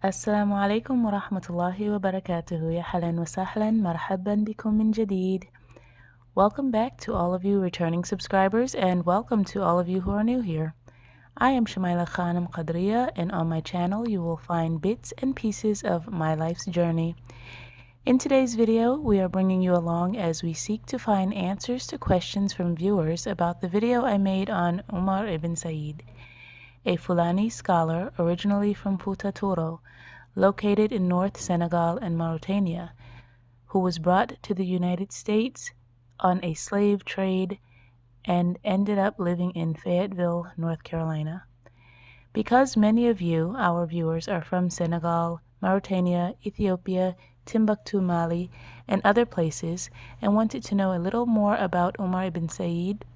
السلام عليكم ورحمة الله وبركاته. يا حلا وسهلا مرحبا بكم من جديد. Welcome back to all of you returning subscribers and welcome to all of you who are new here. I am Shamaila Khanam Qadriya and on my channel you will find bits and pieces of my life's journey. In today's video we are bringing you along as we seek to find answers to questions from viewers about the video I made on Omar ibn Sayyid, a Fulani scholar originally from Futa Toro, located in North Senegal and Mauritania, who was brought to the United States on a slave trade and ended up living in Fayetteville, North Carolina. Because many of you, our viewers, are from Senegal, Mauritania, Ethiopia, Timbuktu Mali, and other places, and wanted to know a little more about Omar ibn Sayyid,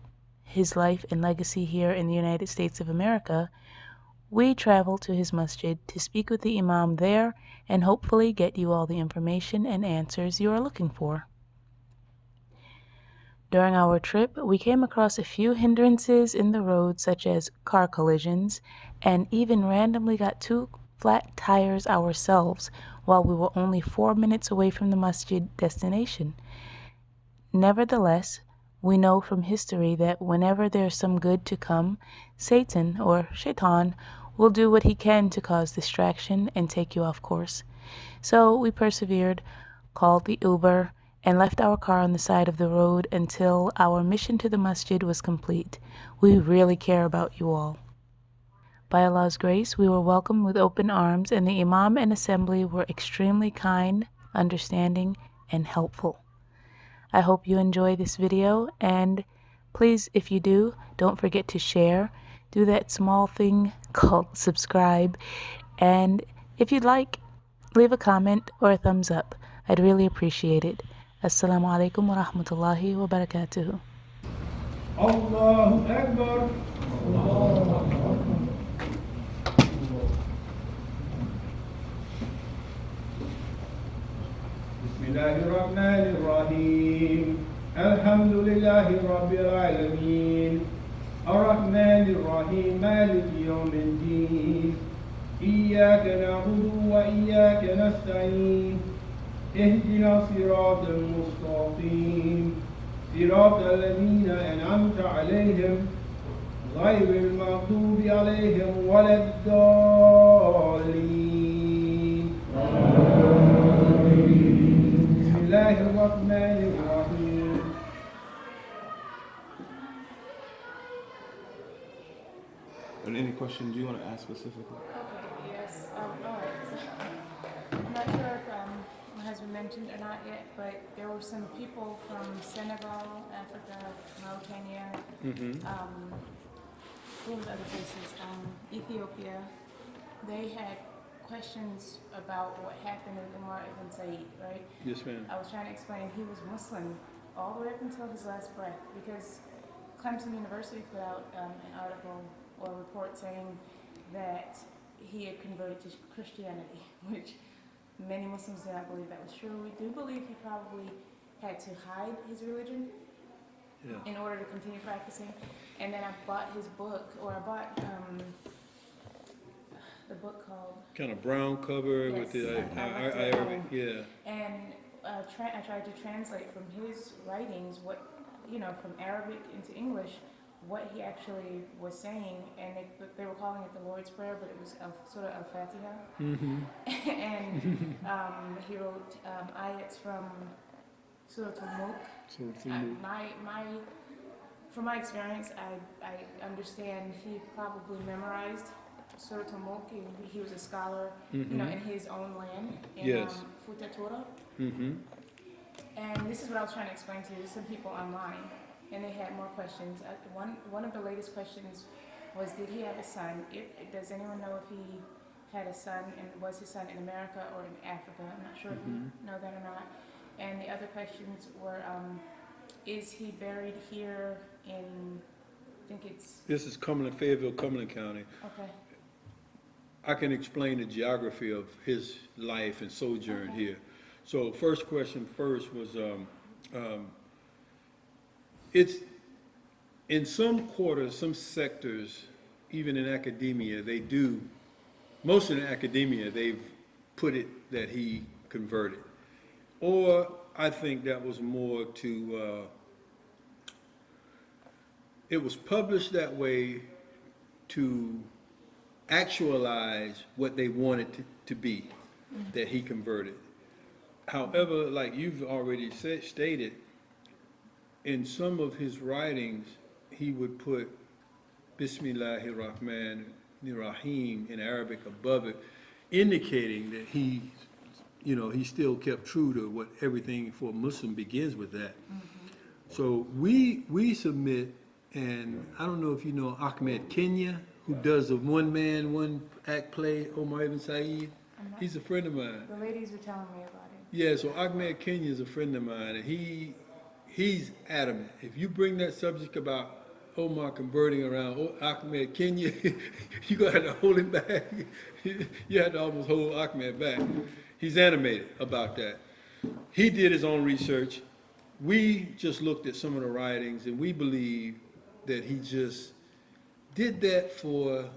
his life and legacy here in the United States of America, we traveled to his masjid to speak with the Imam there and hopefully get you all the information and answers you are looking for. During our trip, we came across a few hindrances in the road such as car collisions and even randomly got 2 flat tires ourselves while we were only 4 minutes away from the masjid destination. Nevertheless, we know from history that whenever there's some good to come, Satan or Shaitan will do what he can to cause distraction and take you off course. So we persevered, called the Uber, and left our car on the side of the road until our mission to the masjid was complete. We really care about you all. By Allah's grace, we were welcomed with open arms, and the Imam and assembly were extremely kind, understanding, and helpful. I hope you enjoy this video, and please, if you do, don't forget to share. Do that small thing called subscribe, and if you'd like, leave a comment or a thumbs up. I'd really appreciate it. Assalamu alaikum wa rahmatullahi wa barakatuhu. Allahu Akbar. Bismillahirrahmanirrahim. Alhamdulillahi Rabbil Alameen. Ar-Rahmanir-Rahim. Maliki Yawmiddin. Iyyaka na'budu wa iyyaka nasta'in. Ihdina siratal mustaqim. صراط الذين أنعمت عليهم غير المغضوب عليهم ولا الضالين. بسم الله الرحمن الرحيم. And any questions you want to ask specifically? Okay, yes. All right. I'm not sure if my husband mentioned or not yet, but there were some people from Senegal, Africa, Mauritania, what was other places? Ethiopia. They had questions about what happened with Umar ibn Sayyid, right? Yes, ma'am. I was trying to explain he was Muslim all the way up until his last breath because Clemson University put out an article or a report saying that he had converted to Christianity, which many Muslims do not believe that was true. We do believe he probably had to hide his religion in order to continue practicing. And then I bought his book, or I bought the book called... Kind of brown cover with the Arabic, yeah. And I tried to translate from his writings what, from Arabic into English, what he actually was saying, and they were calling it the Lord's Prayer, but it was sort of Al-Fatiha. And he wrote ayats from Surah Al-Mulk. From my experience, I understand he probably memorized Surah Al-Mulk. He was a scholar, in his own land, in Futa Toro. And this is what I was trying to explain to you. There's some people online, and they had more questions. One of the latest questions was, did he have a son? Does anyone know if he had a son, and was his son in America or in Africa? I'm not sure if you know that or not. And the other questions were, is he buried here in, I think it's... This is Fayetteville, Cumberland County. Okay. I can explain the geography of his life and sojourn here. So first question was, it's in some quarters, some sectors, even in academia, they do most of the academia, they've put it that he converted. Or I think that was more to, it was published that way to actualize what they wanted to be, that he converted. However, like you've already stated, in some of his writings, he would put Bismillahir Rahmanir Rahim in Arabic above it, indicating that he still kept true to what everything for a Muslim begins with that. So we submit, and I don't know if you know Ahmed Kenya, who does the one man, one act play, Omar ibn Sayyid. He's a friend of mine. The ladies were telling me about it. Yeah, so Ahmed Kenya is a friend of mine, and he's adamant. If you bring that subject about Omar converting around Ahmed Kenya, you gonna have to hold him back. You had to almost hold Ahmed back. He's animated about that. He did his own research. We just looked at some of the writings, and we believe that he just did that for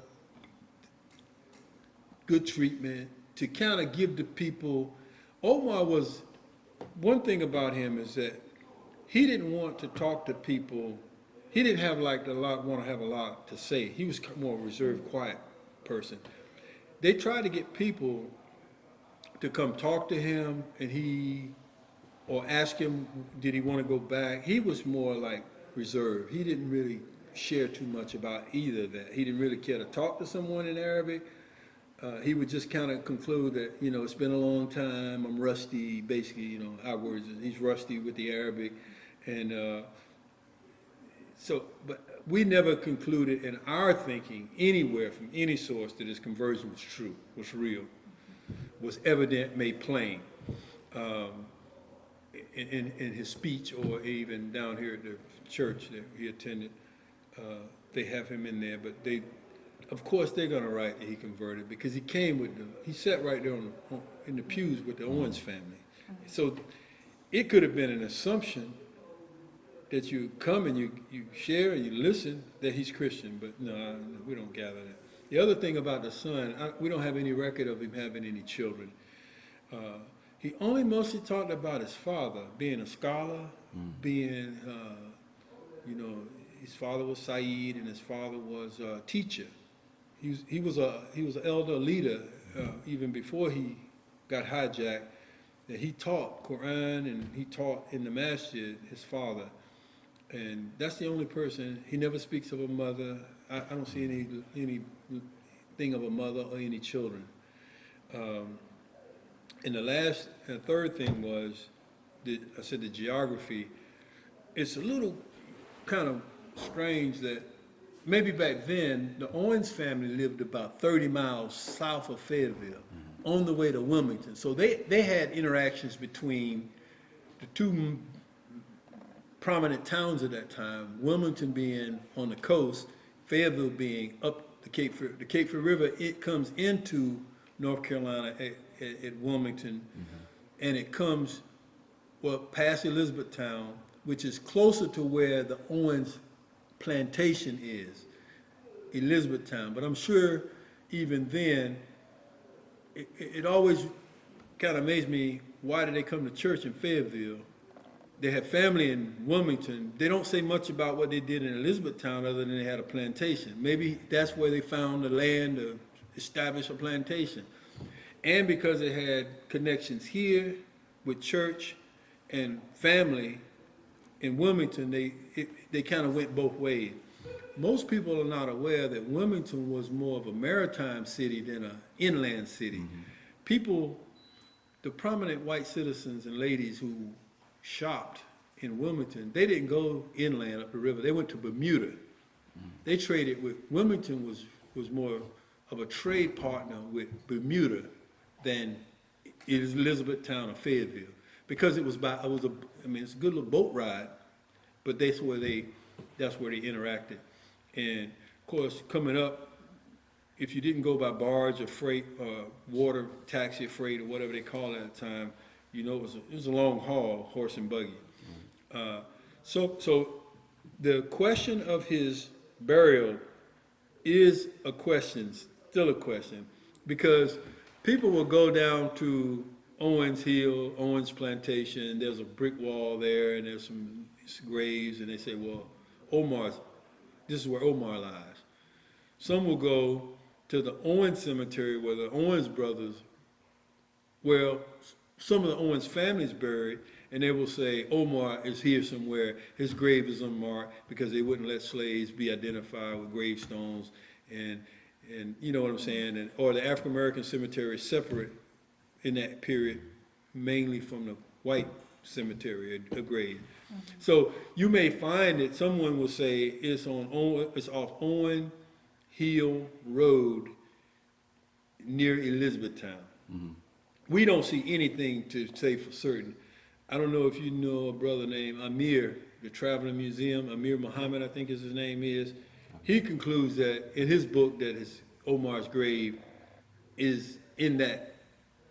good treatment, to kind of give the people. Omar was, one thing about him is that he didn't want to talk to people. He didn't have want to have a lot to say. He was more reserved, quiet person. They tried to get people to come talk to him, and or ask him, did he want to go back? He was more like reserved. He didn't really share too much about either of that. He didn't really care to talk to someone in Arabic. He would just kind of conclude that, it's been a long time, I'm rusty, basically, our words, he's rusty with the Arabic. And but we never concluded in our thinking anywhere from any source that his conversion was true, was real, was evident, made plain. In his speech, or even down here at the church that he attended, they have him in there, but of course they're gonna write that he converted, because he sat right there in the pews with the Owens family. So it could have been an assumption that you come and you share and you listen that he's Christian, but no, we don't gather that. The other thing about the son, we don't have any record of him having any children. He only mostly talked about his father being a scholar, being, his father was Sayyid and his father was a teacher. He was an elder leader even before he got hijacked. That he taught Quran and he taught in the Masjid, his father, and that's the only person. He never speaks of a mother. I don't see anything of a mother or any children. And the third thing was, I said the geography. It's a little kind of strange that maybe back then, the Owens family lived about 30 miles south of Fayetteville, on the way to Wilmington. So they had interactions between the two prominent towns at that time, Wilmington being on the coast, Fayetteville being up the Cape Fear. The Cape Fear River, it comes into North Carolina at Wilmington, and it comes, past Elizabethtown, which is closer to where the Owens plantation is, Elizabethtown. But I'm sure even then, it always kind of amazed me, why did they come to church in Fayetteville? They had family in Wilmington. They don't say much about what they did in Elizabethtown other than they had a plantation. Maybe that's where they found the land to establish a plantation. And because they had connections here with church and family in Wilmington, they kind of went both ways. Most people are not aware that Wilmington was more of a maritime city than an inland city. People, the prominent white citizens and ladies who shopped in Wilmington, they didn't go inland up the river. They went to Bermuda. They traded with, Wilmington was more of a trade partner with Bermuda than it is Elizabethtown or Fayetteville, because it's a good little boat ride, but that's where they interacted. And of course, coming up, if you didn't go by barge or freight, water taxi freight or whatever they call it at the time, it was a long haul, horse and buggy. So the question of his burial is still a question. because people will go down to Owens Hill, Owens Plantation, there's a brick wall there, and there's some graves, and they say, well, this is where Omar lies. Some will go to the Owens Cemetery where the Owens brothers, well, some of the Owens families buried, and they will say Omar is here somewhere. His grave is unmarked because they wouldn't let slaves be identified with gravestones, and you know what I'm saying, or the African American cemetery is separate in that period, mainly from the white cemetery, a grave. So you may find that someone will say it's off Owen Hill Road near Elizabethtown. We don't see anything to say for certain. I don't know if you know a brother named Amir, the Traveling Museum, Amir Muhammad, I think is his name is. He concludes that in his book that Omar's grave is in that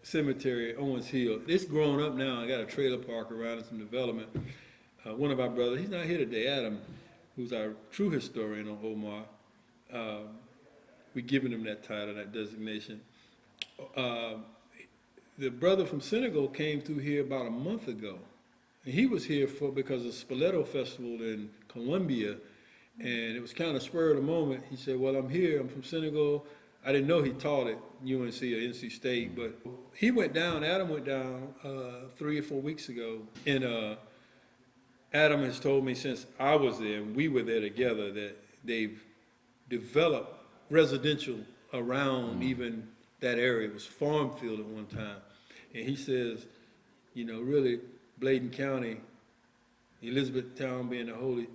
cemetery, Owens Hill. It's grown up now. I got a trailer park around and some development. One of our brothers, he's not here today, Adam, who's our true historian on Omar. We've given him that title, that designation. The brother from Senegal came through here about a month ago. And he was here because of Spoleto Festival in Colombia, and it was kind of spur of the moment. He said, well, I'm here, I'm from Senegal. I didn't know he taught at UNC or NC State, but he went down, Adam went down 3 or 4 weeks ago, and Adam has told me since I was there, and we were there together, that they've developed residential around even that area. It was farm field at one time. And he says, you know, really, Bladen County, Elizabethtown being the holy,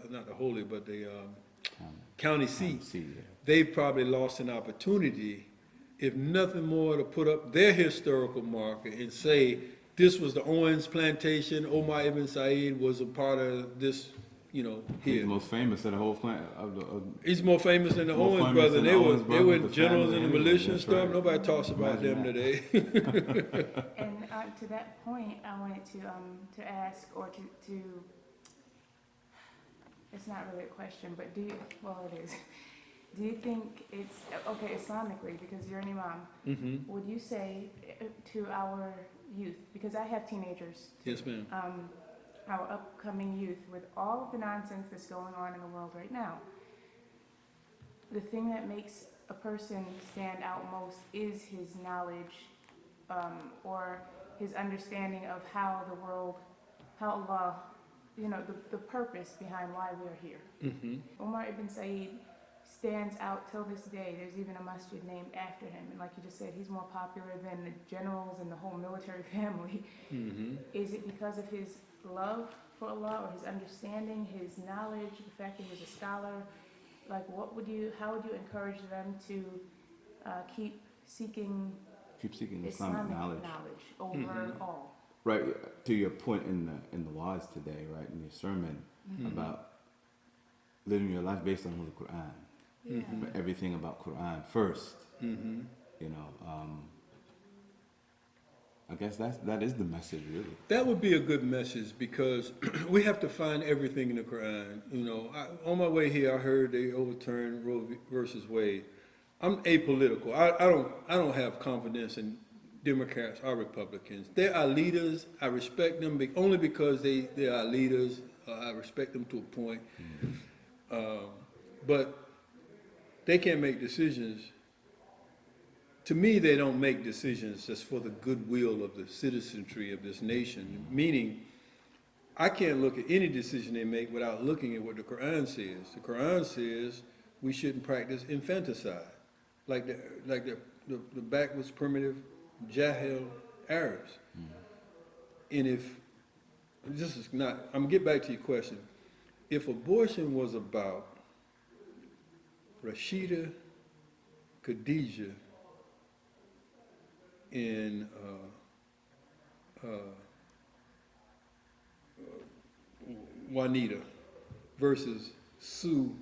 not the holy, but the county seat, they've probably lost an opportunity, if nothing more, to put up their historical marker and say, this was the Owens plantation, Omar ibn Sayyid was a part of this, you know, here. He's the most famous of the whole plant. He's more famous than the More Owens famous brothers. than They the were Owens brothers, the generals in family the militia and that's stuff. right. Nobody talks about Imagine them that. today. And to that point, I wanted to ask, or to it's not really a question, but well, it is. Do you think it's, okay, Islamically, because you're an Imam, would you say to our youth, because I have teenagers, Yes, ma'am. our upcoming youth, with all of the nonsense that's going on in the world right now, the thing that makes a person stand out most is his knowledge, or his understanding of how the world, how Allah, you know, the purpose behind why we're here. Omar ibn Sayyid stands out till this day. There's even a masjid named after him. And like you just said, he's more popular than the generals and the whole military family. Is it because of his love for Allah, or his understanding, his knowledge, the fact that he was a scholar? Like, how would you encourage them to keep seeking Islamic knowledge. over all? Right, to your point in the Waz today, right, in your sermon, about living your life based on the Quran. Everything about Quran first. You know, I guess that is the message, really. That would be a good message, because we have to find everything in the Quran. You know, on my way here, I heard they overturned Roe versus Wade. I'm apolitical. I don't have confidence in Democrats or Republicans. They are leaders. I respect them only because they are leaders. I respect them to a point. But they can't make decisions. To me, they don't make decisions just for the goodwill of the citizenry of this nation. Meaning, I can't look at any decision they make without looking at what the Quran says. The Quran says we shouldn't practice infanticide, like the backwards primitive Jahil Arabs. And if this is not, I'm gonna get back to your question. If abortion was about Rashida Khadijah in Juanita versus Sue,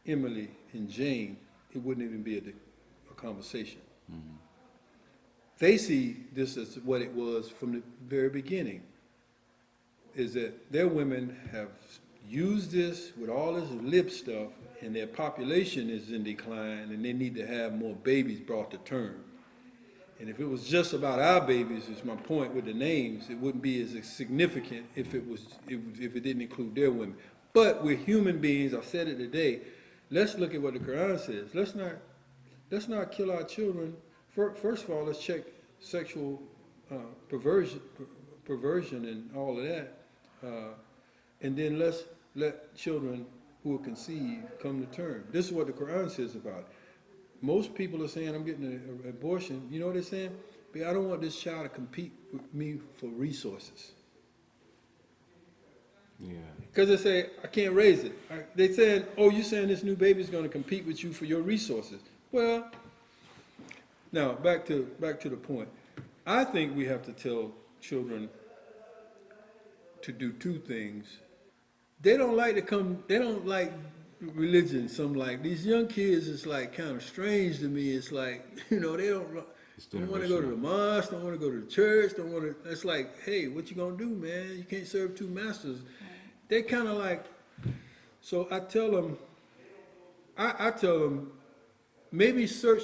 Emily, and Jane, it wouldn't even be a conversation. They see this as what it was from the very beginning, is that their women have used this with all this lip stuff and their population is in decline, and they need to have more babies brought to term. And if it was just about our babies, is my point with the names, it wouldn't be as significant if it didn't include their women. But we're human beings. I said it today. Let's look at what the Quran says. Let's not kill our children. First of all, let's check sexual perversion and all of that, and then let's let children who are conceived come to term. This is what the Quran says about it. Most people are saying, I'm getting an abortion. You know what they're saying? But I don't want this child to compete with me for resources. Yeah. Because they say, I can't raise it. They saying, oh, you're saying this new baby is going to compete with you for your resources. Well, now back to the point. I think we have to tell children to do two things. They don't like religion. These young kids, it's like kind of strange to me. It's like, they don't want to go to the mosque, don't want to go to the church, don't want to. It's like, hey, what you gonna do, man? You can't serve two masters. They kind of like. So I tell them, I tell them, maybe search.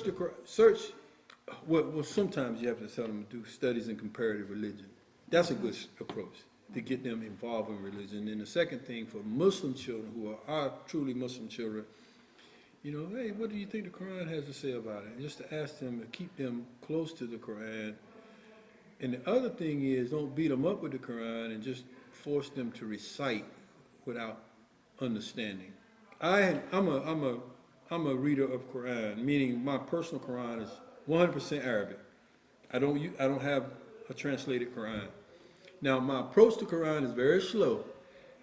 Well, sometimes you have to tell them to do studies in comparative religion. That's a good approach to get them involved in religion. And the second thing for Muslim children who are truly Muslim children, hey, what do you think the Quran has to say about it? And just to ask them to keep them close to the Quran. And the other thing is, don't beat them up with the Quran and just force them to recite without understanding. I'm a reader of Quran, meaning my personal Quran is 100% Arabic. I don't have a translated Quran. Now, my approach to Quran is very slow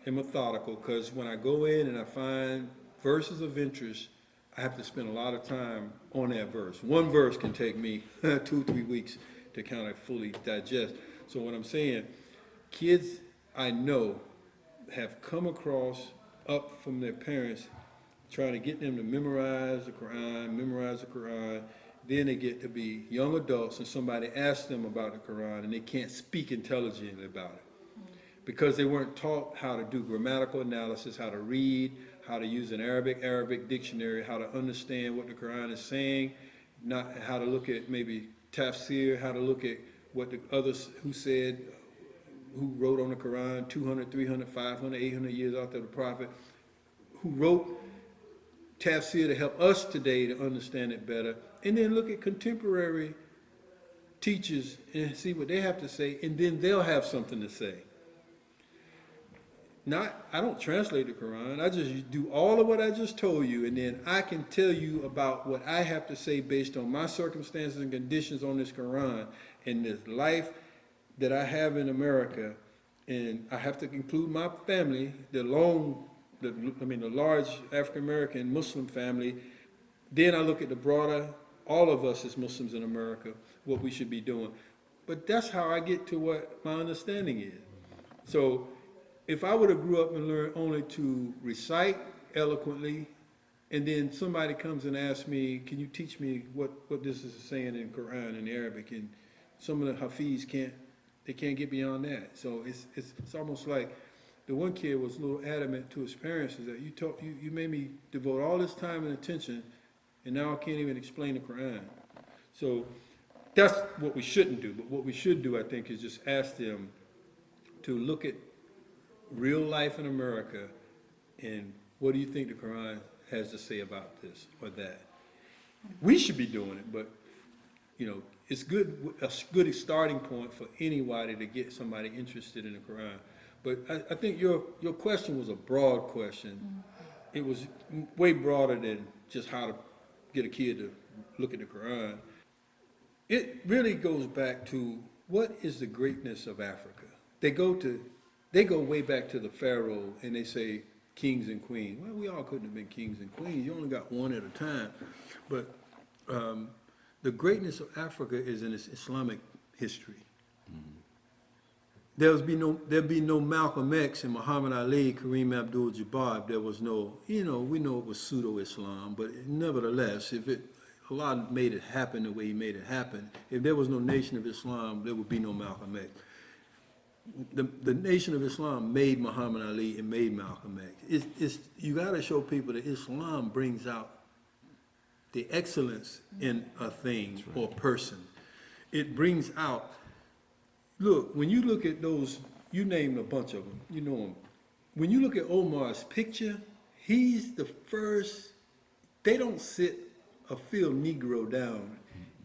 and methodical, because when I go in and I find verses of interest, I have to spend a lot of time on that verse. One verse can take me 2-3 weeks to kind of fully digest. So what I'm saying, kids I know have come across up from their parents trying to get them to memorize the Quran. Then they get to be young adults and somebody asks them about the Quran and they can't speak intelligently about it because they weren't taught how to do grammatical analysis, how to read, how to use an Arabic dictionary, how to understand what the Quran is saying, not how to look at maybe tafsir, how to look at what the others who wrote on the Quran 200, 300, 500, 800 years after the Prophet, who wrote tafsir to help us today to understand it better, and then look at contemporary teachers and see what they have to say, and then they'll have something to say. I don't translate the Quran. I just do all of what I just told you, and then I can tell you about what I have to say based on my circumstances and conditions on this Quran and this life that I have in America, and I have to include my family, the large African American Muslim family. Then I look at the broader, all of us as Muslims in America, what we should be doing. But that's how I get to what my understanding is. So if I would have grew up and learned only to recite eloquently, and then somebody comes and asks me, can you teach me what this is saying in Quran in Arabic? And some of the Hafiz can't get beyond that. So it's almost like the one kid was a little adamant to his parents is that you made me devote all this time and attention, and now I can't even explain the Quran. So that's what we shouldn't do. But what we should do, I think, is just ask them to look at real life in America and what do you think the Quran has to say about this or that. We should be doing it, but it's a good starting point for anybody to get somebody interested in the Quran. But I think your question was a broad question. It was way broader than just how to get a kid to look at the Quran. It really goes back to what is the greatness of Africa. They go way back to the Pharaoh and they say kings and queens. Well, we all couldn't have been kings and queens. You only got one at a time. But the greatness of Africa is in its Islamic history. There'd be no Malcolm X and Muhammad Ali, Kareem Abdul-Jabbar. There was no, we know it was pseudo-Islam, but nevertheless, Allah made it happen the way He made it happen. If there was no Nation of Islam, there would be no Malcolm X. the Nation of Islam made Muhammad Ali and made Malcolm X. You got to show people that Islam brings out the excellence in a thing or a person. It brings out, look, when you look at those, you named a bunch of them, you know them. When you look at Omar's picture, he's the first, they don't sit a field Negro down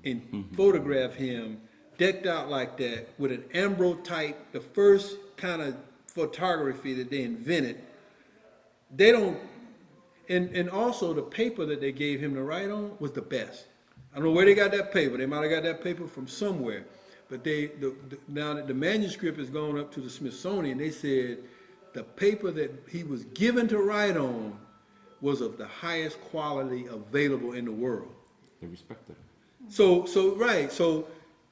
and photograph him decked out like that with an ambrotype, the first kind of photography that they invented. They don't, and also the paper that they gave him to write on was the best. I don't know where they got that paper. They might have got that paper from somewhere. But now that the manuscript has gone up to the Smithsonian, they said the paper that he was given to write on was of the highest quality available in the world. They respected him. So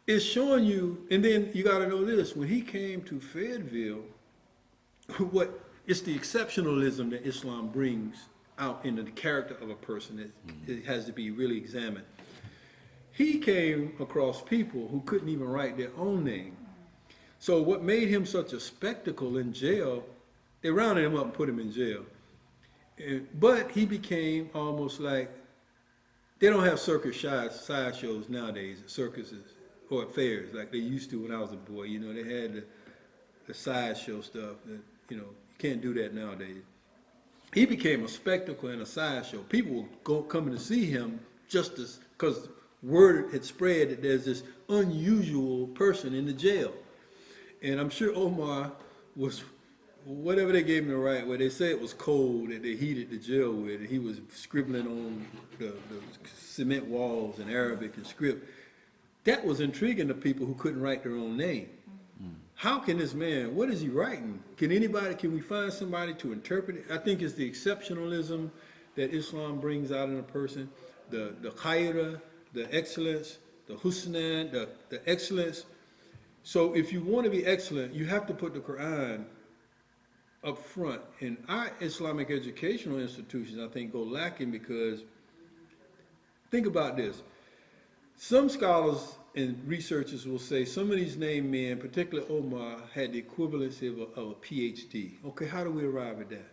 it's showing you, and then you got to know this, when he came to Fayetteville, it's the exceptionalism that Islam brings out in the character of a person that it has to be really examined. He came across people who couldn't even write their own name. So what made him such a spectacle in jail, they rounded him up and put him in jail. But he became almost like, they don't have circus sideshows nowadays, circuses or fairs like they used to when I was a boy. You know, they had the sideshow stuff that, you know, you can't do that nowadays. He became a spectacle and a sideshow. People were coming to see him just because word had spread that there's this unusual person in the jail. And I'm sure Omar was, whatever they gave him to write, where they say it was cold that they heated the jail with, and he was scribbling on the cement walls in Arabic and script. That was intriguing to people who couldn't write their own name. How can this man, what is he writing? Can we find somebody to interpret it? I think it's the exceptionalism that Islam brings out in a person, the khaira, the excellence, the husnan, the excellence. So if you want to be excellent, you have to put the Quran up front. And our Islamic educational institutions, I think, go lacking because, think about this. Some scholars and researchers will say some of these named men, particularly Omar, had the equivalency of a PhD. Okay, how do we arrive at that?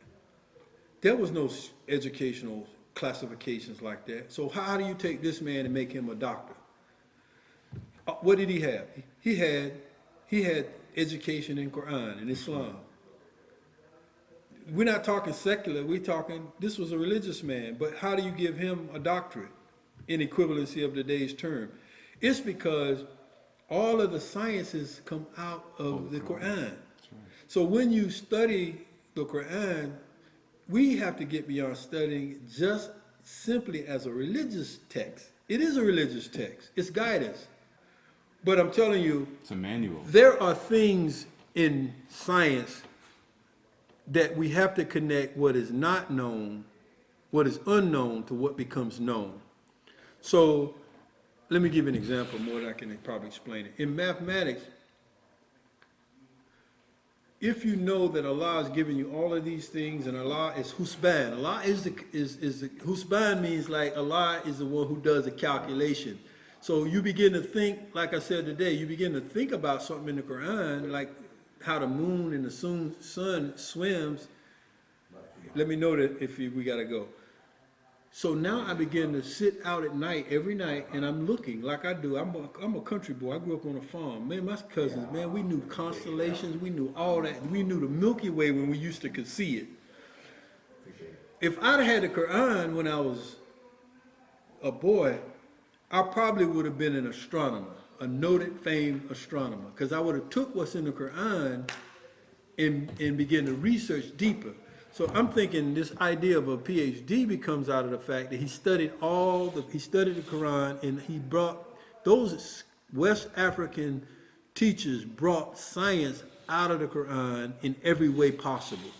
There was no educational classifications like that. So how do you take this man and make him a doctor? What did he have? He had education in Quran and Islam. We're not talking secular, we're talking, this was a religious man, but how do you give him a doctorate in equivalency of today's term? It's because all of the sciences come out of the Quran. So when you study the Quran, we have to get beyond studying just simply as a religious text. It is a religious text. It's guidance. But I'm telling you, It's a manual. there are things in science that we have to connect what is not known, what is unknown, to what becomes known. So let me give you an example more than I can probably explain it. In mathematics, if you know that Allah is giving you all of these things and Allah is Husban, Allah is the Husban means like Allah is the one who does the calculation. So you begin to think, like I said today, you begin to think about something in the Quran, like how the moon and the sun swims. Let me know that if we gotta go. So now I begin to sit out at night, every night, and I'm looking like I do. I'm a country boy. I grew up on a farm. Man, my cousins, man, we knew constellations. We knew all that. We knew the Milky Way when we used to could see it. If I'd had the Quran when I was a boy, I probably would have been an astronomer, a noted, famed astronomer, because I would have took what's in the Quran and began to research deeper. So I'm thinking this idea of a PhD becomes out of the fact that he studied the Quran, and he brought, those West African teachers brought science out of the Quran in every way possible.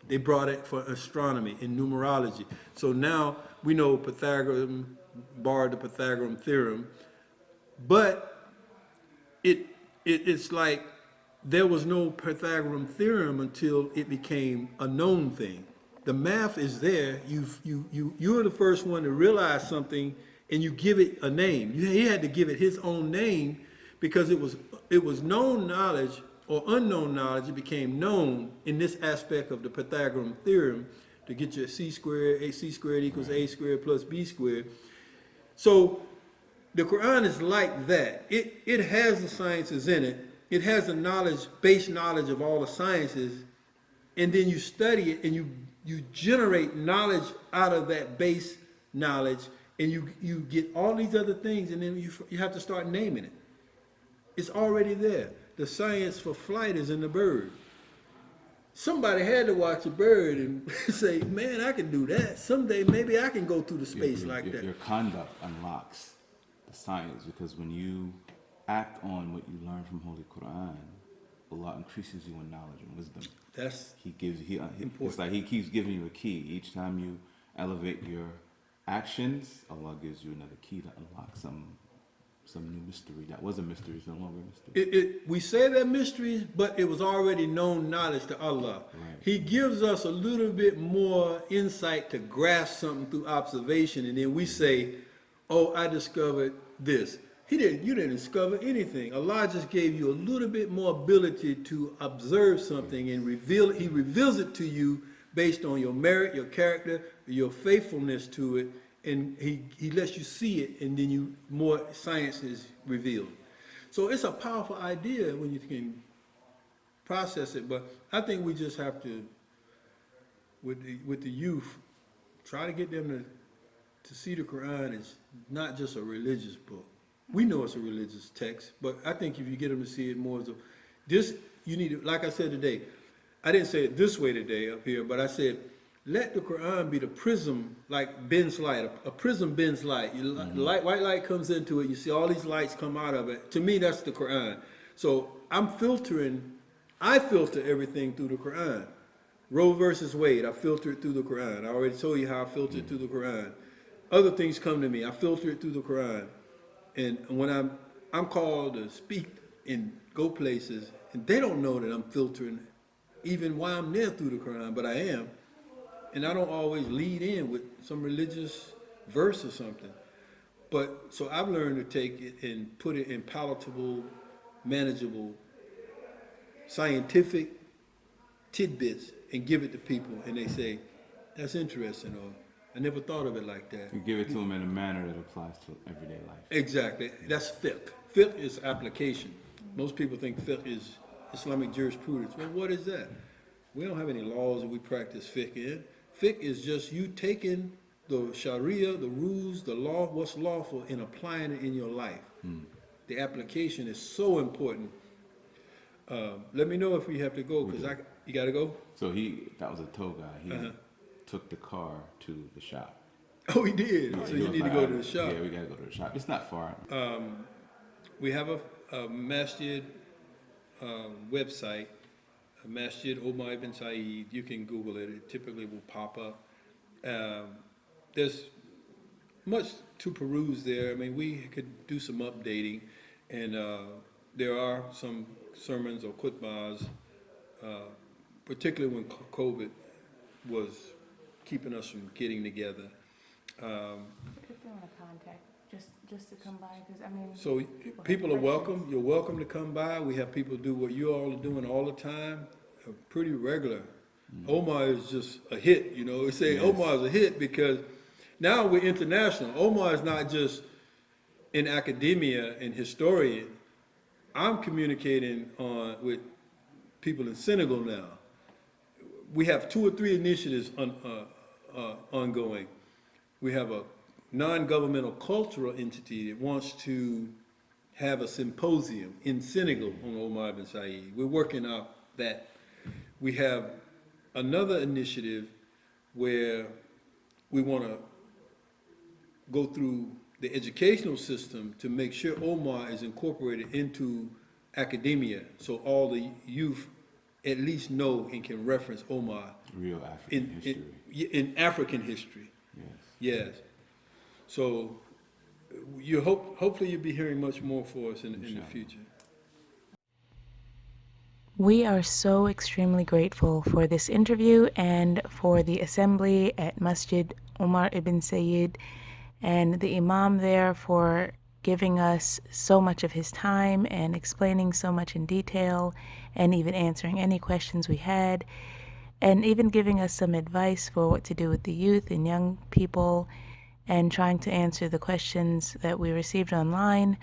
They brought it for astronomy and numerology. So now we know Pythagorean borrowed the Pythagorean theorem, but it's like there was no Pythagorean theorem until it became a known thing. The math is there. You're the first one to realize something, and you give it a name. He had to give it his own name because it was known knowledge or unknown knowledge, it became known in this aspect of the Pythagorean theorem to get your c squared equals a squared plus b squared. So the Quran is like that. It has the sciences in it. It has the knowledge, base knowledge of all the sciences, and then you study it and you generate knowledge out of that base knowledge, and you get all these other things, and then you have to start naming it. It's already there. The science for flight is in the bird. Somebody had to watch a bird and say, man, I can do that. Someday maybe I can go through the space like that. Your conduct unlocks the science, because when you act on what you learn from Holy Quran, Allah increases you in knowledge and wisdom. That's important. It's like He keeps giving you a key. Each time you elevate your actions, Allah gives you another key to unlock some new mystery. That was a mystery, it's no longer a mystery. We say they're mysteries, but it was already known knowledge to Allah. Right. He gives us a little bit more insight to grasp something through observation, and then we say, oh, I discovered this. You didn't discover anything. Allah just gave you a little bit more ability to observe something and He reveals it to you based on your merit, your character, your faithfulness to it, and he lets you see it, and then more science is revealed. So it's a powerful idea when you can process it, but I think we just have to, with the youth, try to get them to see the Quran as not just a religious book. We know it's a religious text, but I think if you get them to see it more as you need to, like I said today, I didn't say it this way today up here, but I said, let the Quran be the prism, like bends light. A prism bends light. White light comes into it. You see all these lights come out of it. To me, that's the Quran. So I filter everything through the Quran. Roe versus Wade, I filter it through the Quran. I already told you how I filter it through the Quran. Other things come to me. I filter it through the Quran. And when I'm called to speak and go places, and they don't know that I'm filtering even while I'm there through the Quran, but I am. And I don't always lead in with some religious verse or something. But so I've learned to take it and put it in palatable, manageable, scientific tidbits and give it to people. And they say, that's interesting, or I never thought of it like that. You give it to them in a manner that applies to everyday life. Exactly. That's fiqh. Fiqh is application. Most people think fiqh is Islamic jurisprudence. Well, what is that? We don't have any laws that we practice fiqh in. Fiqh is just you taking the Sharia, the rules, the law, what's lawful, and applying it in your life. The application is so important. Let me know if we have to go, because you got to go? So that was a tow guy. He took the car to the shop. Oh, he did? So you need to go to the shop. Yeah, we got to go to the shop. It's not far. We have a Masjid website, Masjid Omar ibn Sayyid. You can Google it. It typically will pop up. There's much to peruse there. I mean, we could do some updating, and there are some sermons or khutbahs, particularly when COVID was keeping us from getting together. If they want to contact, just to come by, because I mean. So people are welcome. You're welcome to come by. We have people do what you all are doing all the time, pretty regular. Omar is just a hit, you know. We say Omar is a hit because now we're international. Omar is not just in academia and historian. I'm communicating with people in Senegal now. We have 2 or 3 initiatives ongoing. We have a non-governmental cultural entity that wants to have a symposium in Senegal on Omar ibn Sayyid. We're working out that. We have another initiative where we want to go through the educational system to make sure Omar is incorporated into academia, so all the youth at least know and can reference Omar. Real African history. In African history. Yes. Yes. So hopefully you'll be hearing much more for us in the future. We are so extremely grateful for this interview and for the assembly at Masjid Omar ibn Sayyid and the Imam there for giving us so much of his time and explaining so much in detail and even answering any questions we had and even giving us some advice for what to do with the youth and young people and trying to answer the questions that we received online.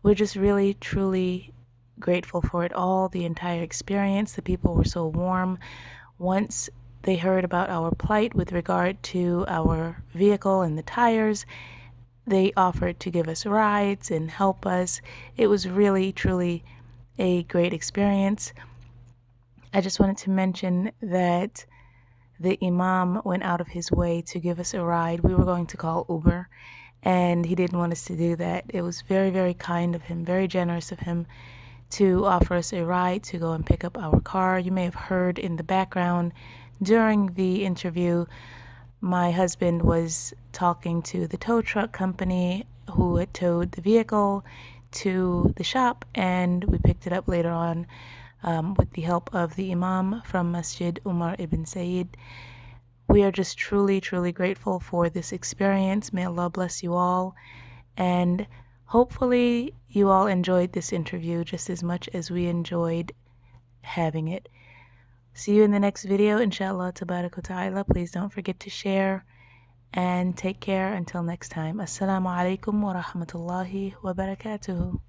We're just really, truly grateful for it all, the entire experience. The people were so warm. Once they heard about our plight with regard to our vehicle and the tires, they offered to give us rides and help us. It was really, truly a great experience. I just wanted to mention that the Imam went out of his way to give us a ride. We were going to call Uber, and he didn't want us to do that. It was very, very kind of him, very generous of him to offer us a ride to go and pick up our car. You may have heard in the background during the interview, my husband was talking to the tow truck company who had towed the vehicle to the shop, and we picked it up later on with the help of the Imam from Masjid, Omar ibn Sayyid. We are just truly, truly grateful for this experience. May Allah bless you all. And hopefully you all enjoyed this interview just as much as we enjoyed having it. See you in the next video, inshallah tabarak wa ta'ala. Please don't forget to share and take care until next time. Assalamu alaikum wa rahmatullahi wa barakatuhu.